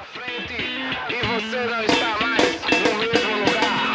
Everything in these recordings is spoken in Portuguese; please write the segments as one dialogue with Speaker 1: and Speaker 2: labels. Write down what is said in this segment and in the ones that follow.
Speaker 1: frente e você não está mais no mesmo lugar.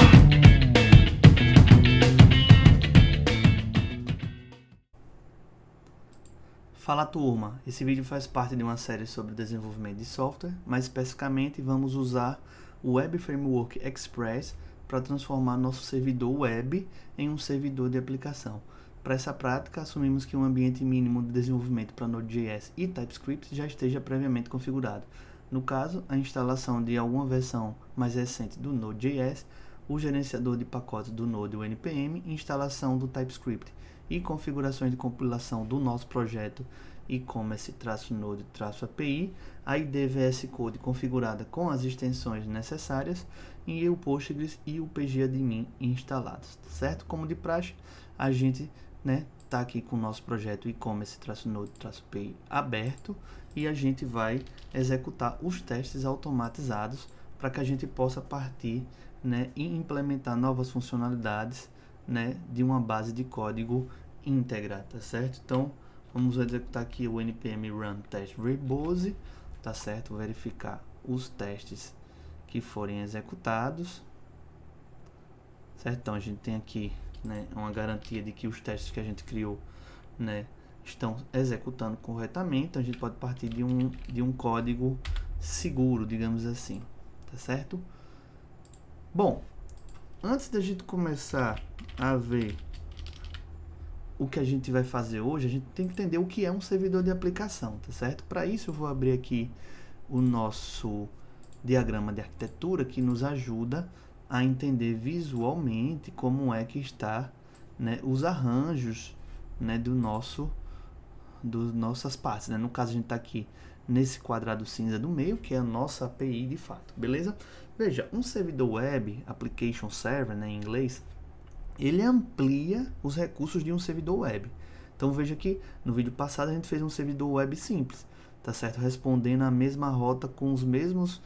Speaker 2: Fala turma, esse vídeo faz parte de uma série sobre desenvolvimento de software, mais especificamente vamos usar o Web Framework Express para transformar nosso servidor web em um servidor de aplicação. Para essa prática, assumimos que um ambiente mínimo de desenvolvimento para Node.js e TypeScript já esteja previamente configurado. No caso, a instalação de alguma versão mais recente do Node.js, o gerenciador de pacotes do Node, o NPM, instalação do TypeScript e configurações de compilação do nosso projeto e-commerce-node-api, a IDE VS Code configurada com as extensões necessárias e o Postgres e o pgadmin instalados, certo? Como de praxe, a gente tá aqui com o nosso projeto e-commerce-node-api aberto e a gente vai executar os testes automatizados para que a gente possa partir e implementar novas funcionalidades de uma base de código íntegra, tá certo? Então, vamos executar aqui o npm run test verbose, tá certo? Verificar os testes que forem executados, certo? Então, a gente tem aqui uma garantia de que os testes que a gente criou estão executando corretamente. Então, a gente pode partir de um código seguro, digamos assim, tá certo? Bom, antes da gente começar a ver o que a gente vai fazer hoje, a gente tem que entender o que é um servidor de aplicação, tá certo? Para isso eu vou abrir aqui o nosso diagrama de arquitetura que nos ajuda a entender visualmente como é que está os arranjos dos nossas partes. No caso, a gente está aqui nesse quadrado cinza do meio, que é a nossa API de fato, beleza? Veja, um servidor web, Application Server, em inglês, ele amplia os recursos de um servidor web. Então veja que no vídeo passado a gente fez um servidor web simples, tá certo? Respondendo a mesma rota com os mesmos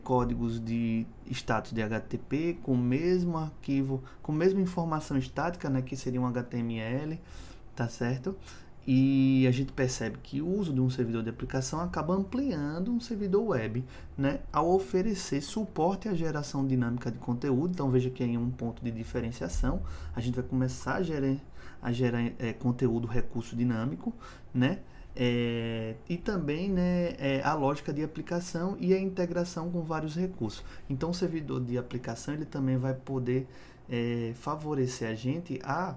Speaker 2: códigos de status de HTTP, com o mesmo arquivo, com a mesma informação estática, que seria um HTML, tá certo? E a gente percebe que o uso de um servidor de aplicação acaba ampliando um servidor web, ao oferecer suporte à geração dinâmica de conteúdo. Então veja que em um ponto de diferenciação a gente vai começar a gerar conteúdo recurso dinâmico, e também a lógica de aplicação e a integração com vários recursos. Então o servidor de aplicação ele também vai poder favorecer a gente a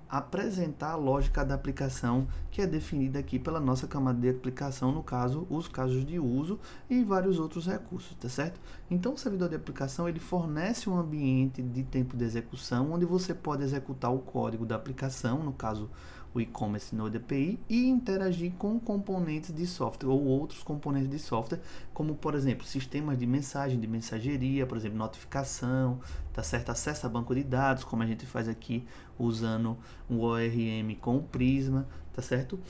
Speaker 2: apresentar a lógica da aplicação que é definida aqui pela nossa camada de aplicação, no caso, os casos de uso e vários outros recursos, tá certo? Então, o servidor de aplicação, ele fornece um ambiente de tempo de execução, onde você pode executar o código da aplicação, no caso, o e-commerce Node API, e interagir com componentes de software ou outros componentes de software, como, por exemplo, sistemas de mensagem, de mensageria, por exemplo, notificação, tá certo? Acesso a banco de dados, como a gente faz aqui usando o ORM com o Prisma, tá certo?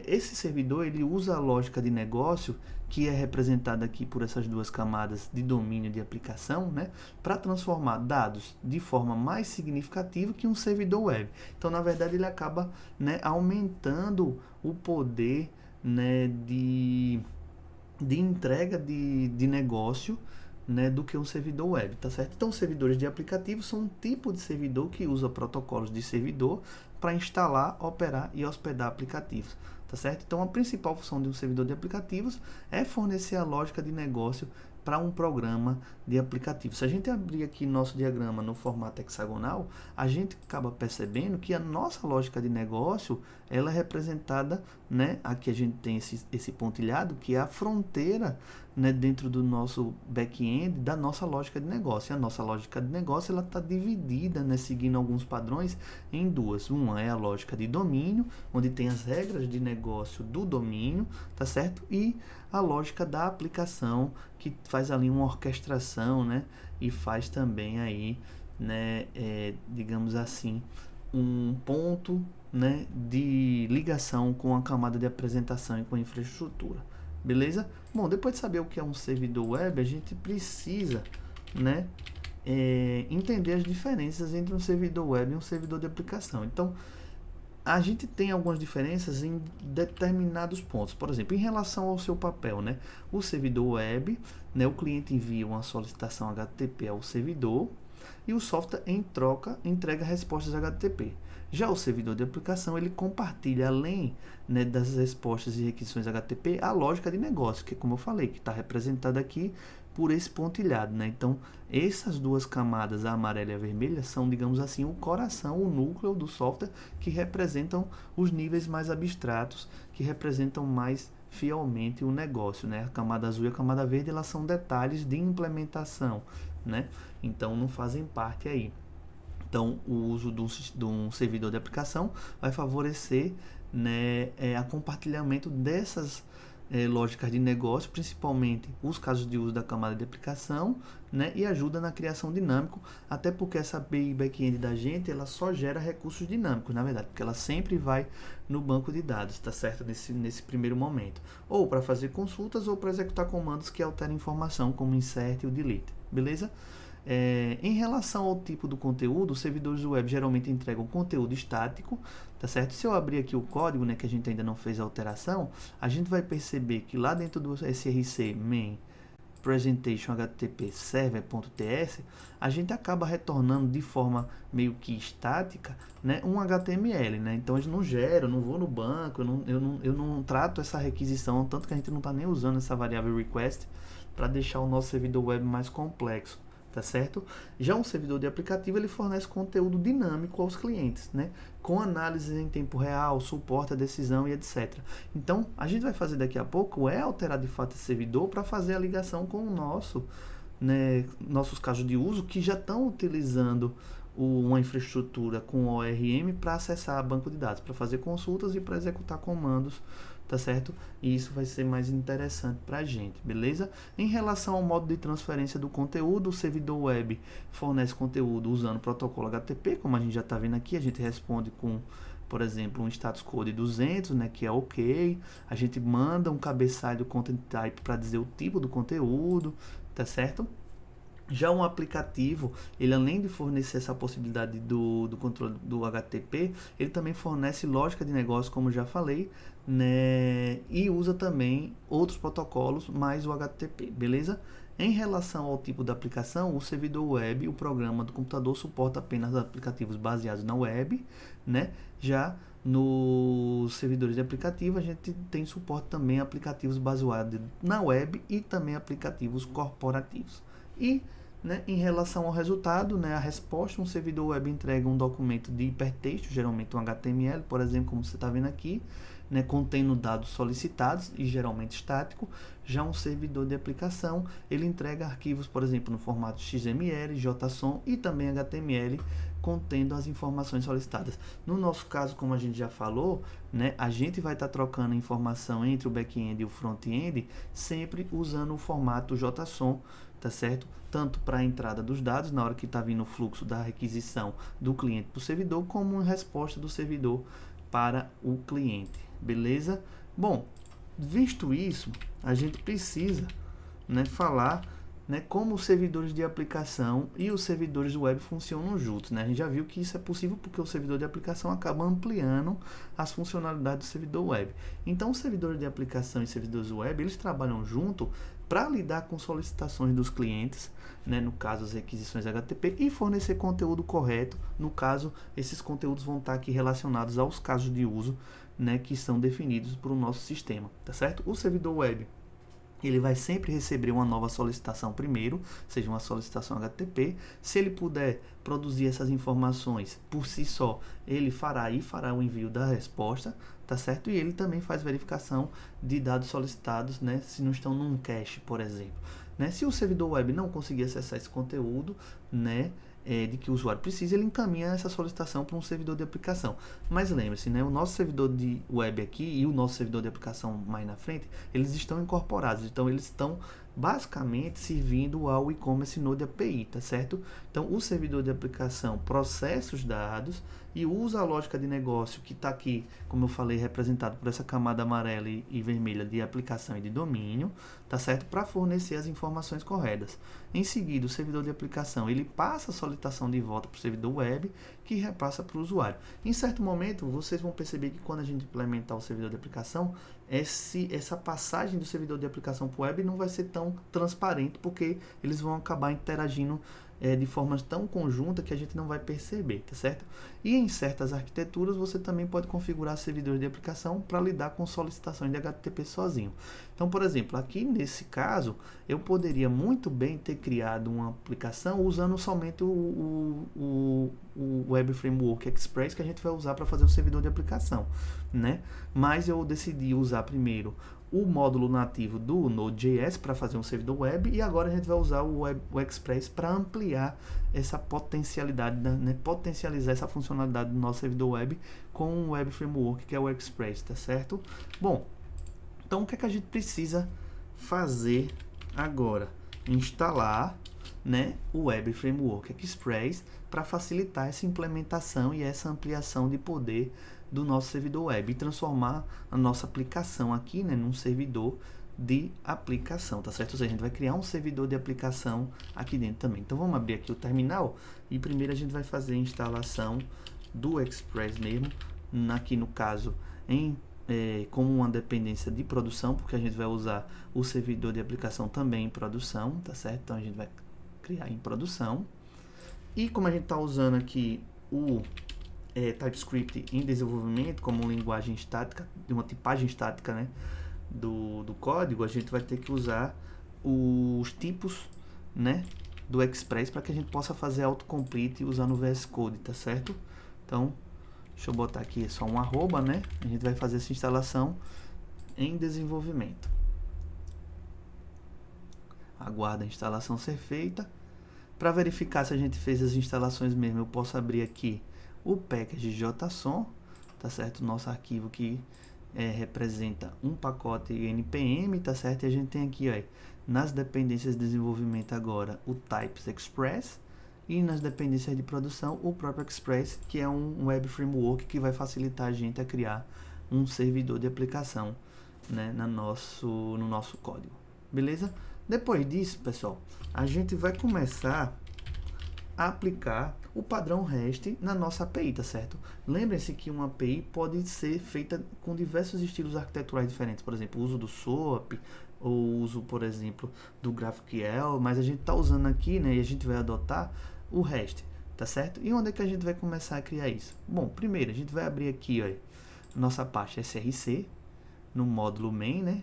Speaker 2: Esse servidor, ele usa a lógica de negócio, que é representada aqui por essas duas camadas de domínio de aplicação, para transformar dados de forma mais significativa que um servidor web. Então, na verdade, ele acaba aumentando o poder de entrega de negócio do que um servidor web, tá certo? Então, servidores de aplicativo são um tipo de servidor que usa protocolos de servidor para instalar, operar e hospedar aplicativos, tá certo? Então, a principal função de um servidor de aplicativos é fornecer a lógica de negócio para um programa de aplicativo. Se a gente abrir aqui nosso diagrama no formato hexagonal, a gente acaba percebendo que a nossa lógica de negócio, ela é representada, aqui a gente tem esse pontilhado, que é a fronteira, dentro do nosso back-end, da nossa lógica de negócio. E a nossa lógica de negócio, ela está dividida, seguindo alguns padrões, em duas. Uma é a lógica de domínio, onde tem as regras de negócio do domínio, tá certo? E a lógica da aplicação, que faz ali uma orquestração, e faz também aí, digamos assim, um ponto, de ligação com a camada de apresentação e com a infraestrutura. Beleza? Bom, depois de saber o que é um servidor web, a gente precisa, entender as diferenças entre um servidor web e um servidor de aplicação. Então, a gente tem algumas diferenças em determinados pontos. Por exemplo, em relação ao seu papel, né? O servidor web, né? O cliente envia uma solicitação HTTP ao servidor e o software, em troca, entrega respostas HTTP. Já o servidor de aplicação, ele compartilha, além, né, das respostas e requisições HTTP, a lógica de negócio, que, como eu falei, que está representada aqui por esse pontilhado, né? Então, essas duas camadas, a amarela e a vermelha, são, digamos assim, o coração, o núcleo do software, que representam os níveis mais abstratos, que representam mais fielmente o negócio, né? A camada azul e a camada verde, elas são detalhes de implementação, né? Então, não fazem parte aí. Então, o uso de um servidor de aplicação vai favorecer, né, a compartilhamento dessas lógicas de negócio, principalmente os casos de uso da camada de aplicação, né, e ajuda na criação dinâmico, até porque essa API back-end da gente, ela só gera recursos dinâmicos, na verdade, porque ela sempre vai no banco de dados, tá certo? Nesse primeiro momento, ou para fazer consultas ou para executar comandos que alteram informação, como insert e o delete, beleza? Em relação ao tipo do conteúdo, os servidores web geralmente entregam conteúdo estático, tá certo? Se eu abrir aqui o código, né, que a gente ainda não fez a alteração, a gente vai perceber que lá dentro do src main presentation http server.ts, a gente acaba retornando de forma meio que estática, né, um HTML, né? Então a gente não gera, eu não vou no banco, eu não trato essa requisição, tanto que a gente não está nem usando essa variável request para deixar o nosso servidor web mais complexo. Tá certo? Já um servidor de aplicativo, ele fornece conteúdo dinâmico aos clientes, né? Com análise em tempo real, suporte a decisão e etc. Então, a gente vai fazer daqui a pouco alterar de fato esse servidor para fazer a ligação com o nossos casos de uso que já estão utilizando uma infraestrutura com ORM para acessar banco de dados, para fazer consultas e para executar comandos, tá certo? E isso vai ser mais interessante para a gente, beleza? Em relação ao modo de transferência do conteúdo, o servidor web fornece conteúdo usando o protocolo HTTP, como a gente já está vendo aqui, a gente responde com, por exemplo, um status code 200, né, que é ok, a gente manda um cabeçalho content type para dizer o tipo do conteúdo, tá certo? Já um aplicativo, ele além de fornecer essa possibilidade do controle do HTTP, ele também fornece lógica de negócio, como já falei, né? E usa também outros protocolos mais o HTTP, beleza? Em relação ao tipo da aplicação, o servidor web, o programa do computador suporta apenas aplicativos baseados na web, né? Já nos servidores de aplicativo, a gente tem suporte também a aplicativos baseados na web e também aplicativos corporativos. E, né, em relação ao resultado, né, a resposta, um servidor web entrega um documento de hipertexto, geralmente um HTML, por exemplo, como você está vendo aqui, né, contendo dados solicitados e geralmente estático. Já um servidor de aplicação, ele entrega arquivos, por exemplo, no formato XML, JSON e também HTML, contendo as informações solicitadas. No nosso caso, como a gente já falou, né, a gente vai estar trocando informação entre o back-end e o front-end, sempre usando o formato JSON, tá certo? Tanto para a entrada dos dados, na hora que está vindo o fluxo da requisição do cliente para o servidor, como uma resposta do servidor para o cliente, beleza? Bom, visto isso, a gente precisa, né, falar, né, como os servidores de aplicação e os servidores web funcionam juntos, né? A gente já viu que isso é possível porque o servidor de aplicação acaba ampliando as funcionalidades do servidor web. Então, os servidores de aplicação e servidores web, eles trabalham junto para lidar com solicitações dos clientes, né, no caso as requisições HTTP, e fornecer conteúdo correto. No caso, esses conteúdos vão estar aqui relacionados aos casos de uso, né, que são definidos para o nosso sistema, tá certo? O servidor web, ele vai sempre receber uma nova solicitação primeiro, seja uma solicitação HTTP. Se ele puder produzir essas informações por si só, ele fará o envio da resposta, tá certo? E ele também faz verificação de dados solicitados, né, se não estão num cache, por exemplo, né? Se o servidor web não conseguir acessar esse conteúdo, né, de que o usuário precisa, ele encaminha essa solicitação para um servidor de aplicação. Mas lembre-se, né, o nosso servidor de web aqui e o nosso servidor de aplicação mais na frente, eles estão incorporados, então eles estão basicamente servindo ao e-commerce Node API, tá certo? Então, o servidor de aplicação processa os dados e usa a lógica de negócio que está aqui, como eu falei, representado por essa camada amarela e vermelha de aplicação e de domínio, tá certo? Para fornecer as informações corretas. Em seguida, o servidor de aplicação, ele passa a solicitação de volta para o servidor web, que repassa para o usuário. Em certo momento, vocês vão perceber que quando a gente implementar o servidor de aplicação, essa passagem do servidor de aplicação para o web não vai ser tão transparente, porque eles vão acabar interagindo de forma tão conjunta que a gente não vai perceber, tá certo? E em certas arquiteturas você também pode configurar servidores de aplicação para lidar com solicitações de HTTP sozinho. Então, por exemplo, aqui nesse caso, eu poderia muito bem ter criado uma aplicação usando somente o Web Framework Express que a gente vai usar para fazer o servidor de aplicação, né? Mas eu decidi usar primeiro o módulo nativo do Node.js para fazer um servidor web, e agora a gente vai usar o Express para ampliar essa potencialidade, né? Potencializar essa funcionalidade do nosso servidor web com o Web Framework, que é o Express, tá certo? Bom, então o que é que a gente precisa fazer agora? Instalar, né, o Web Framework Express para facilitar essa implementação e essa ampliação de poder do nosso servidor web e transformar a nossa aplicação aqui, né, num servidor de aplicação, tá certo? Ou seja, a gente vai criar um servidor de aplicação aqui dentro também. Então vamos abrir aqui o terminal e primeiro a gente vai fazer a instalação do Express mesmo, aqui no caso como uma dependência de produção, porque a gente vai usar o servidor de aplicação também em produção, tá certo? Então a gente vai criar em produção. E como a gente está usando aqui o TypeScript em desenvolvimento como linguagem estática, de uma tipagem estática, né, do código, a gente vai ter que usar os tipos, né, do Express para que a gente possa fazer autocomplete usando o VS Code, tá certo? Então, deixa eu botar aqui só um arroba, né? A gente vai fazer essa instalação em desenvolvimento. Aguarda a instalação ser feita. Para verificar se a gente fez as instalações mesmo, eu posso abrir aqui o package JSON, tá certo? Nosso arquivo que representa um pacote NPM, tá certo? E a gente tem aqui, ó, nas dependências de desenvolvimento agora, o Types Express, e nas dependências de produção, o próprio Express, que é um Web Framework que vai facilitar a gente a criar um servidor de aplicação, né, no nosso código. Beleza? Depois disso, pessoal, a gente vai começar a aplicar o padrão REST na nossa API, tá certo? Lembrem-se que uma API pode ser feita com diversos estilos arquiteturais diferentes, por exemplo, o uso do SOAP, ou o uso, por exemplo, do GraphQL, mas a gente está usando aqui, né, e a gente vai adotar o REST, tá certo? E onde é que a gente vai começar a criar isso? Bom, primeiro a gente vai abrir aqui, ó, nossa pasta src, no módulo main, né,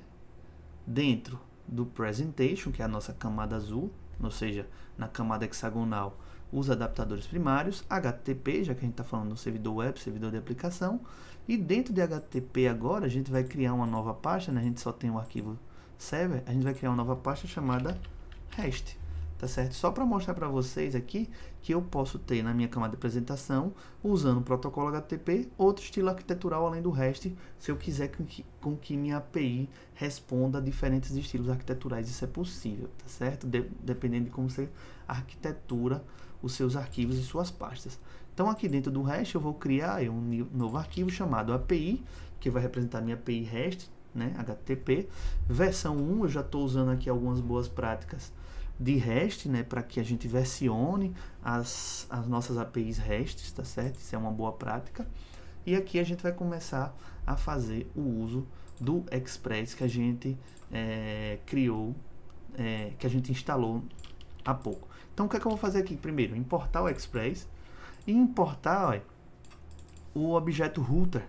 Speaker 2: dentro do presentation, que é a nossa camada azul, ou seja, na camada hexagonal, os adaptadores primários, HTTP, já que a gente está falando do servidor web, servidor de aplicação, e dentro de HTTP agora a gente vai criar uma nova pasta, né? A gente só tem o arquivo server, a gente vai criar uma nova pasta chamada REST, tá certo? Só para mostrar para vocês aqui que eu posso ter na minha camada de apresentação, usando o protocolo HTTP, outro estilo arquitetural além do REST, se eu quiser com que minha API responda a diferentes estilos arquiteturais, isso é possível, tá certo? Dependendo de como você arquitetura os seus arquivos e suas pastas. Então aqui dentro do REST eu vou criar um novo arquivo chamado API, que vai representar minha API REST, né, HTTP. Versão 1, eu já estou usando aqui algumas boas práticas de REST, né, para que a gente versione as nossas APIs REST, tá certo? Isso é uma boa prática. E aqui a gente vai começar a fazer o uso do Express que a gente criou, que a gente instalou há pouco. Então o que é que eu vou fazer aqui? Primeiro, importar o Express e importar o objeto router,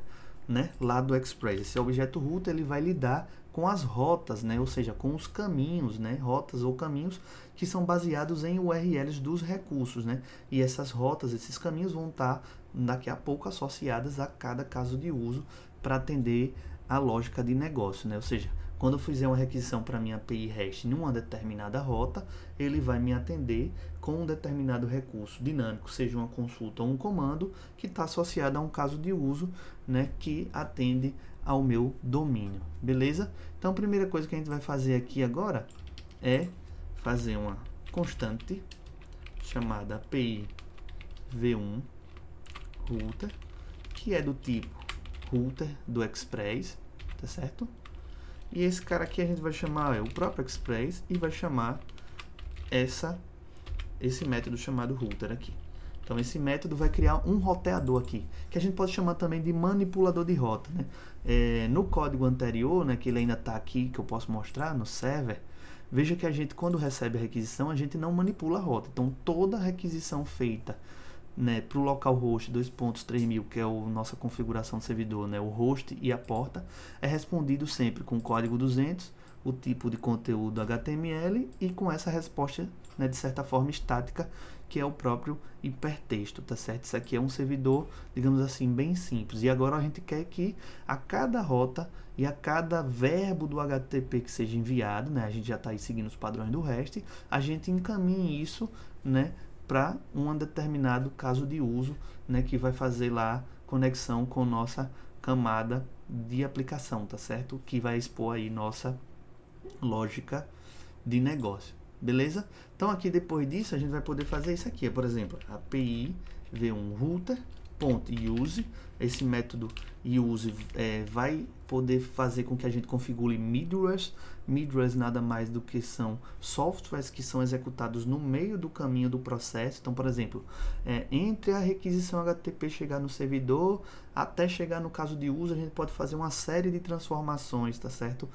Speaker 2: né, lá do Express. Esse objeto router ele vai lidar com as rotas, né, ou seja, com os caminhos, né, rotas ou caminhos que são baseados em URLs dos recursos, né, e essas rotas, esses caminhos vão estar daqui a pouco associadas a cada caso de uso para atender a lógica de negócio, né, ou seja, quando eu fizer uma requisição para minha API REST em uma determinada rota, ele vai me atender com um determinado recurso dinâmico, seja uma consulta ou um comando, que está associado a um caso de uso, né, que atende ao meu domínio, beleza? Então, a primeira coisa que a gente vai fazer aqui agora é fazer uma constante chamada API v1 router, que é do tipo router do Express, tá certo? E esse cara aqui a gente vai chamar o próprio Express e vai chamar esse método chamado router aqui. Então esse método vai criar um roteador aqui, que a gente pode chamar também de manipulador de rota, né? No código anterior, né, que ele ainda está aqui, que eu posso mostrar no server, veja que a gente, quando recebe a requisição, a gente não manipula a rota. Então toda requisição feita, né, para o localhost 2.3000, que é a nossa configuração de servidor, né, o host e a porta, é respondido sempre com o código 200, o tipo de conteúdo HTML e com essa resposta, né, de certa forma estática, que é o próprio hipertexto, tá certo? Isso aqui é um servidor, digamos assim, bem simples. E agora a gente quer que a cada rota e a cada verbo do HTTP que seja enviado, né, a gente já está aí seguindo os padrões do REST, a gente encaminhe isso, né, para um determinado caso de uso, né, que vai fazer lá conexão com nossa camada de aplicação, tá certo? Que vai expor aí nossa lógica de negócio, beleza? Então aqui depois disso a gente vai poder fazer isso aqui, por exemplo, API v1 router.use, esse método use vai poder fazer com que a gente configure middlewares. Middlewares nada mais do que são softwares que são executados no meio do caminho do processo. Então, por exemplo, entre a requisição HTTP chegar no servidor até chegar no caso de uso, a gente pode fazer uma série de transformações, tá certo?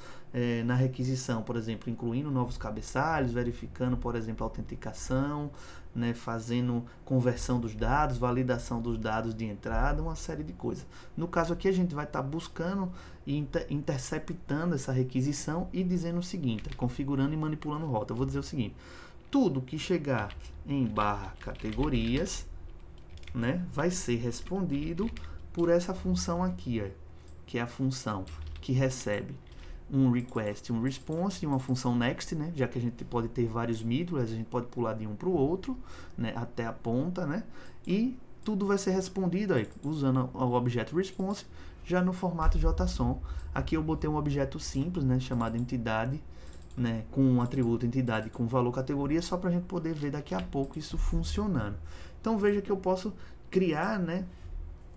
Speaker 2: Na requisição, por exemplo, incluindo novos cabeçalhos, verificando, por exemplo, a autenticação, né, fazendo conversão dos dados, validação dos dados de entrada, uma série de coisas. No caso aqui a gente vai estar buscando e interceptando essa requisição e dizendo o seguinte, configurando e manipulando rota. Eu vou dizer o seguinte: tudo que chegar em /categorias, né, vai ser respondido por essa função aqui, ó, que é a função que recebe um request, um response e uma função next, né? Já que a gente pode ter vários middlewares, a gente pode pular de um para o outro, né? Até a ponta, né? E tudo vai ser respondido aí, usando o objeto response, já no formato JSON. Aqui eu botei um objeto simples, né? Chamado entidade, né? Com um atributo entidade com valor categoria, só para a gente poder ver daqui a pouco isso funcionando. Então veja que eu posso criar, né,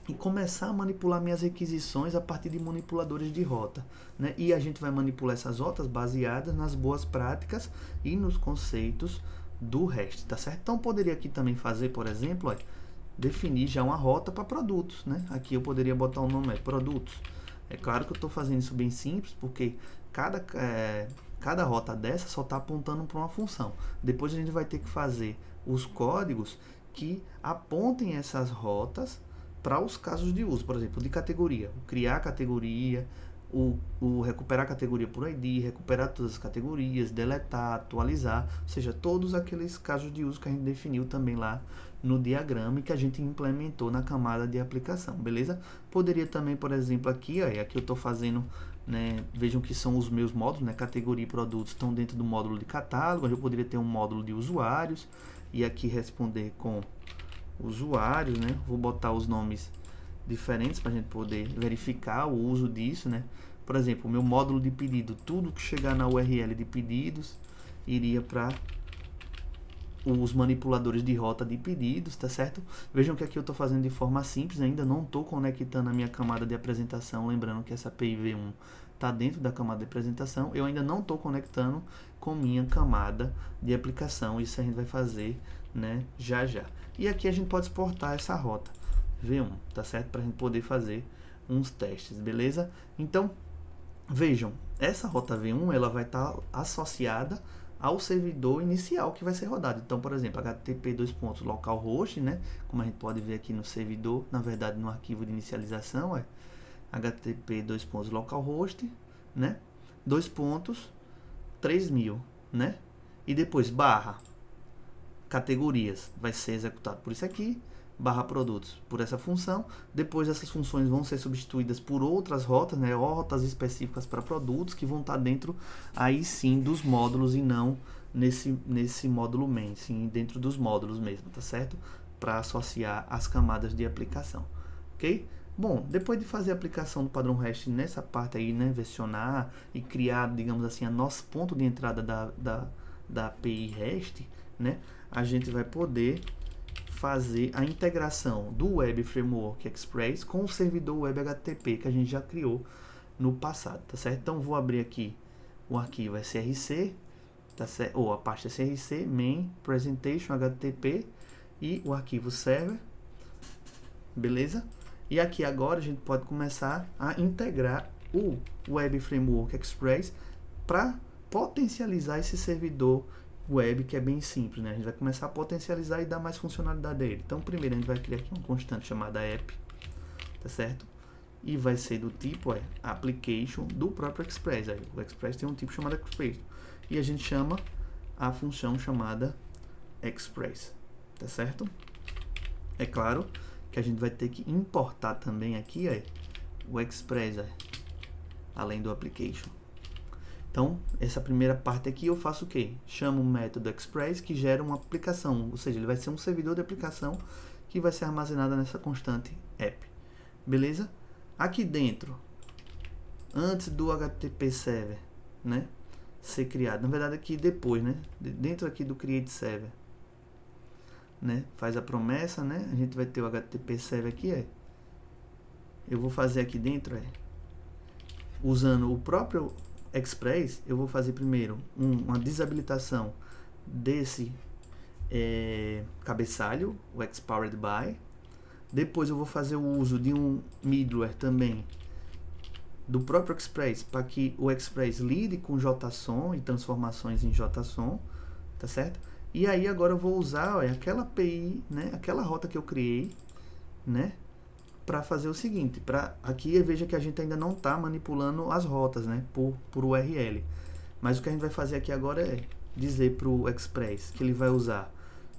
Speaker 2: e começar a manipular minhas requisições a partir de manipuladores de rota, né? E a gente vai manipular essas rotas baseadas nas boas práticas e nos conceitos do REST, tá certo? Então poderia aqui também fazer, por exemplo, ó, definir já uma rota para produtos, né? Aqui eu poderia botar o nome produtos. É claro que eu estou fazendo isso bem simples, porque cada rota dessa só está apontando para uma função. Depois a gente vai ter que fazer os códigos que apontem essas rotas para os casos de uso, por exemplo, de categoria, criar categoria, o recuperar categoria por ID, recuperar todas as categorias, deletar, atualizar, ou seja, todos aqueles casos de uso que a gente definiu também lá no diagrama e que a gente implementou na camada de aplicação, beleza? Poderia também, por exemplo, aqui eu estou fazendo, né, vejam que são os meus módulos, né, categoria e produtos estão dentro do módulo de catálogo, eu poderia ter um módulo de usuários e aqui responder com usuários, né? Vou botar os nomes diferentes para a gente poder verificar o uso disso, né? Por exemplo, o meu módulo de pedido, tudo que chegar na URL de pedidos iria para os manipuladores de rota de pedidos, tá certo? Vejam que aqui eu estou fazendo de forma simples, ainda não estou conectando a minha camada de apresentação, lembrando que essa API v1 está dentro da camada de apresentação, eu ainda não estou conectando com minha camada de aplicação, isso a gente vai fazer, né, já. E aqui a gente pode exportar essa rota V1, tá certo? Para a gente poder fazer uns testes, beleza? Então, vejam, essa rota V1 ela vai estar associada ao servidor inicial que vai ser rodado. Então, por exemplo, HTTP localhost, né? Como a gente pode ver aqui no servidor, na verdade no arquivo de inicialização é HTTP localhost, né? 3000, né? E depois barra categorias vai ser executado por isso aqui, barra produtos por essa função. Depois essas funções vão ser substituídas por outras rotas, né, rotas específicas para produtos que vão estar dentro aí sim dos módulos e não nesse módulo main, sim dentro dos módulos mesmo, tá certo? Para associar as camadas de aplicação, ok? Bom, depois de fazer a aplicação do padrão REST nessa parte aí, né, versionar e criar, digamos assim, a nosso ponto de entrada da API REST, né, a gente vai poder fazer a integração do Web Framework Express com o servidor Web HTTP que a gente já criou no passado, tá certo? Então vou abrir aqui o arquivo src, tá certo? Ou a pasta src main presentation HTTP e o arquivo server, beleza? E aqui agora a gente pode começar a integrar o Web Framework Express para potencializar esse servidor web, que é bem simples, né? A gente vai começar a potencializar e dar mais funcionalidade a ele. Então, primeiro a gente vai criar aqui uma constante chamada app, tá certo? E vai ser do tipo application do próprio Express. Aí, o Express tem um tipo chamado Express. E a gente chama a função chamada Express, tá certo? É claro que a gente vai ter que importar também aqui o Express, além do application. Então, essa primeira parte aqui eu faço o quê? Chamo o método Express que gera uma aplicação, ou seja, ele vai ser um servidor de aplicação que vai ser armazenado nessa constante app. Beleza? Aqui dentro, antes do HTTP server, né, ser criado, na verdade aqui depois, né, dentro aqui do create server, né, faz a promessa, né, a gente vai ter o HTTP server aqui, eu vou fazer aqui dentro, usando o próprio Express, eu vou fazer primeiro uma desabilitação desse cabeçalho, o Xpowered by. Depois eu vou fazer o uso de um middleware também do próprio Express, para que o Express lide com JSON e transformações em JSON, tá certo? E aí agora eu vou usar aquela API, né, aquela rota que eu criei, né, para fazer o seguinte, aqui veja que a gente ainda não está manipulando as rotas, né, por URL, mas o que a gente vai fazer aqui agora é dizer para o Express que ele vai usar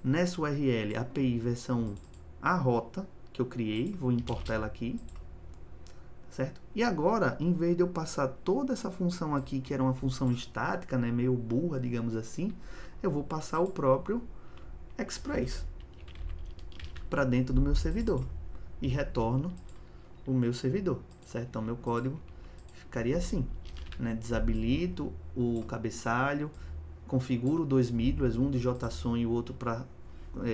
Speaker 2: nessa URL API versão 1 a rota que eu criei, vou importar ela aqui, certo? E agora, em vez de eu passar toda essa função aqui, que era uma função estática, né, meio burra, digamos assim, eu vou passar o próprio Express para dentro do meu servidor e retorno o meu servidor, certo? Então, meu código ficaria assim, né? Desabilito o cabeçalho, configuro dois middlewares, um de JSON e o outro para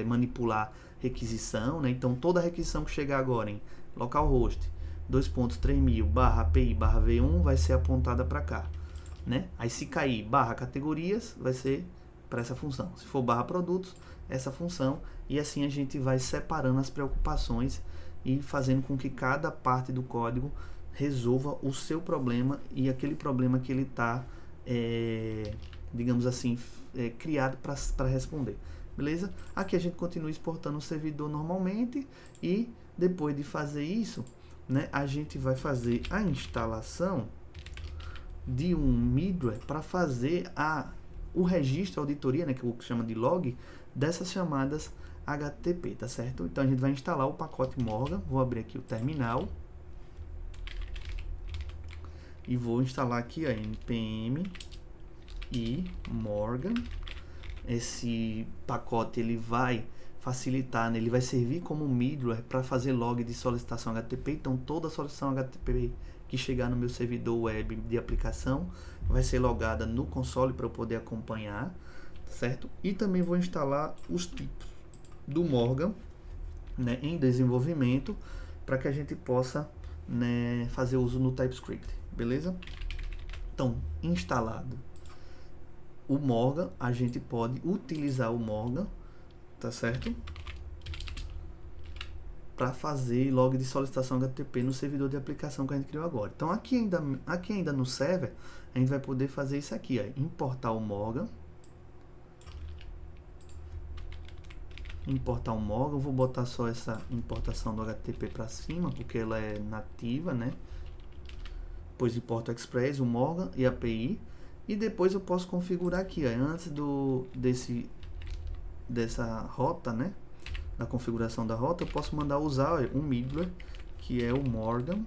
Speaker 2: manipular requisição, né? Então, toda requisição que chegar agora em localhost 2.3000/API/v1 vai ser apontada para cá, né? Aí, se cair /categorias, vai ser para essa função. Se for /produtos, essa função, e assim a gente vai separando as preocupações e fazendo com que cada parte do código resolva o seu problema e aquele problema que ele está, digamos assim, criado para responder. Beleza? Aqui a gente continua exportando o servidor normalmente e depois de fazer isso, né, a gente vai fazer a instalação de um middleware para fazer o registro, a auditoria, né, que eu chamo de log, dessas chamadas HTTP, tá certo? Então a gente vai instalar o pacote Morgan, vou abrir aqui o terminal e vou instalar aqui a npm e Morgan. Esse pacote ele vai facilitar, né? Ele vai servir como middleware para fazer log de solicitação HTTP. Então toda solicitação HTTP que chegar no meu servidor web de aplicação vai ser logada no console para eu poder acompanhar, certo? E também vou instalar os tipos do Morgan, né, em desenvolvimento para que a gente possa, né, fazer uso no TypeScript, beleza? Então, instalado o Morgan, a gente pode utilizar o Morgan, tá certo? Para fazer log de solicitação HTTP no servidor de aplicação que a gente criou agora. Então, aqui ainda no server, a gente vai poder fazer isso aqui, importar o Morgan. Importar o Morgan, eu vou botar só essa importação do HTTP para cima, porque ela é nativa, né? Depois importo o Express, o Morgan e a API. E depois eu posso configurar aqui, antes dessa rota, né? Da configuração da rota, eu posso mandar usar um middleware, que é o Morgan.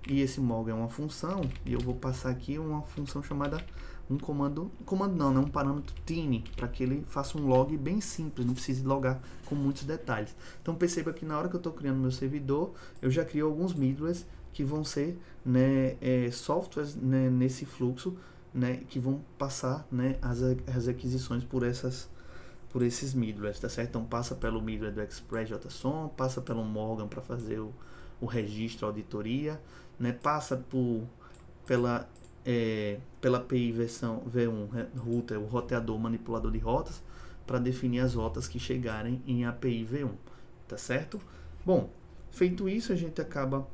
Speaker 2: E esse Morgan é uma função, e eu vou passar aqui uma função chamada um comando não, né? Um parâmetro tiny, para que ele faça um log bem simples, não precise logar com muitos detalhes. Então perceba que na hora que eu estou criando meu servidor, eu já crio alguns middlewares que vão ser, né, softwares, né, nesse fluxo, né, que vão passar, né, as aquisições por esses middlewares, tá certo? Então passa pelo middleware do ExpressJSON, passa pelo Morgan para fazer o registro, a auditoria, né? Passa pela API versão V1 router, o roteador, manipulador de rotas, para definir as rotas que chegarem em API V1, tá certo? Bom, feito isso, a gente acaba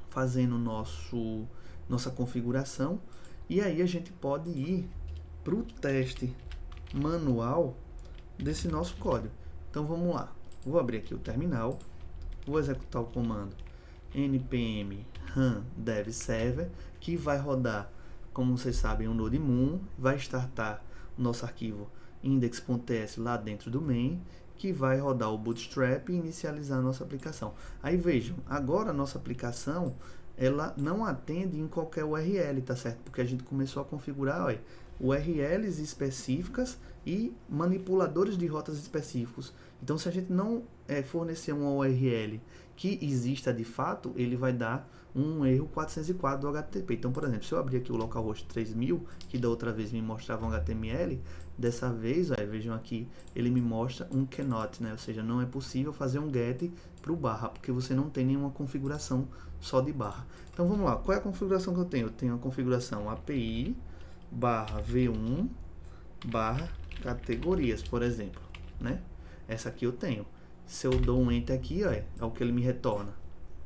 Speaker 2: fazendo nossa configuração, e aí a gente pode ir para o teste manual desse nosso código. Então vamos lá, vou abrir aqui o terminal, vou executar o comando npm run dev server, que vai rodar, como vocês sabem, o Node Moon, vai startar o nosso arquivo index.ts lá dentro do main, que vai rodar o bootstrap e inicializar a nossa aplicação. Aí vejam, agora a nossa aplicação ela não atende em qualquer URL, tá certo? Porque a gente começou a configurar, olha, URLs específicas e manipuladores de rotas específicos. Então, se a gente não fornecer uma URL que exista de fato, ele vai dar um erro 404 do HTTP. Então, por exemplo, se eu abrir aqui o localhost 3000, que da outra vez me mostrava um HTML, dessa vez, vejam aqui, ele me mostra um cannot, né? Ou seja, não é possível fazer um get para o barra, porque você não tem nenhuma configuração só de barra. Então, vamos lá. Qual é a configuração que eu tenho? Eu tenho a configuração API barra V1 barra categorias, por exemplo, né? Essa aqui eu tenho. Se eu dou um enter aqui, ó, é o que ele me retorna,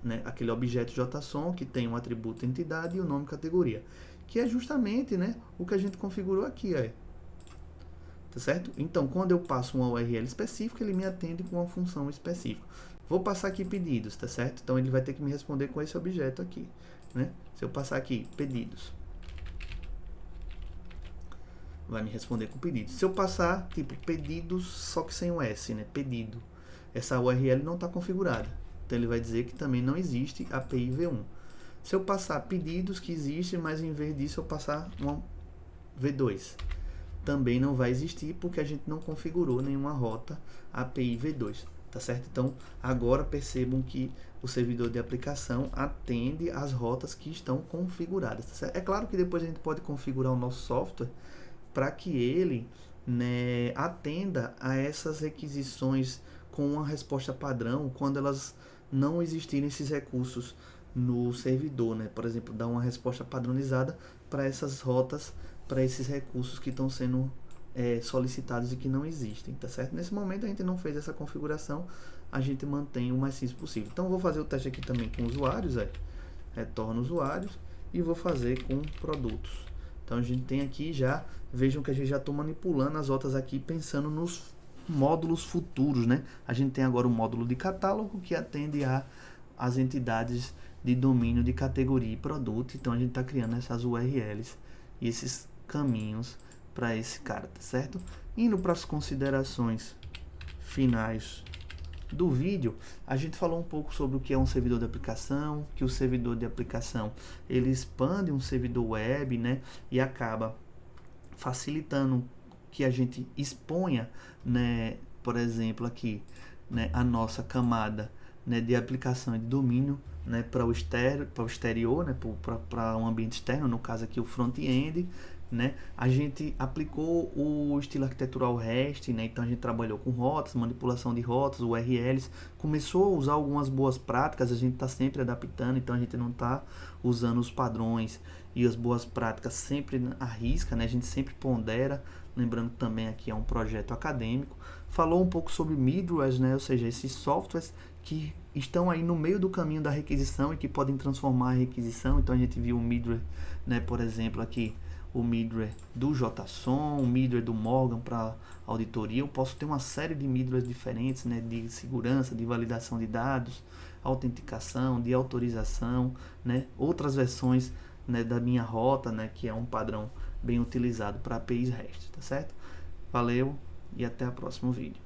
Speaker 2: né? Aquele objeto JSON que tem um atributo entidade e o nome categoria, que é justamente, né, o que a gente configurou aqui, ó. Tá certo? Então, quando eu passo uma URL específica, ele me atende com uma função específica. Vou passar aqui pedidos, tá certo? Então, ele vai ter que me responder com esse objeto aqui, né? Se eu passar aqui pedidos, vai me responder com pedidos. Se eu passar, tipo, pedidos, só que sem o S, né? Pedido. Essa URL não está configurada. Então, ele vai dizer que também não existe API V1. Se eu passar pedidos que existe, mas em vez disso eu passar uma V2, também não vai existir, porque a gente não configurou nenhuma rota API V2, tá certo? Então, agora percebam que o servidor de aplicação atende às rotas que estão configuradas, tá certo? É claro que depois a gente pode configurar o nosso software para que ele, né, atenda a essas requisições com uma resposta padrão quando elas não existirem esses recursos no servidor, né? Por exemplo, dar uma resposta padronizada para essas rotas, para esses recursos que estão sendo solicitados e que não existem, tá certo? Nesse momento a gente não fez essa configuração, a gente mantém o mais simples possível. Então, vou fazer o teste aqui também com usuários, retorno usuários, e vou fazer com produtos. Então, a gente tem aqui já, vejam que a gente já está manipulando as rotas aqui, pensando nos módulos futuros, né? A gente tem agora o módulo de catálogo, que atende às entidades de domínio de categoria e produto. Então, a gente está criando essas URLs e esses caminhos para esse cara, tá certo? Indo para as considerações finais do vídeo, a gente falou um pouco sobre o que é um servidor de aplicação, que o servidor de aplicação ele expande um servidor web, né, e acaba facilitando que a gente exponha, né, por exemplo aqui, né, a nossa camada, né, de aplicação e de domínio, né, para o exterior, né, para um ambiente externo, no caso aqui o front-end, né? A gente aplicou o estilo arquitetural REST, né? Então a gente trabalhou com rotas, manipulação de rotas, URLs, começou a usar algumas boas práticas, a gente está sempre adaptando, então a gente não está usando os padrões e as boas práticas sempre à risca, né? A gente sempre pondera, lembrando que também aqui é um projeto acadêmico. Falou um pouco sobre middlewares, né? Ou seja, esses softwares que estão aí no meio do caminho da requisição e que podem transformar a requisição. Então a gente viu o middleware, né? Por exemplo aqui, o middleware do JSON, o middleware do Morgan para auditoria. Eu posso ter uma série de middlewares diferentes, né, de segurança, de validação de dados, autenticação, de autorização, né, outras versões, né, da minha rota, né, que é um padrão bem utilizado para APIs REST, tá certo? Valeu e até o próximo vídeo.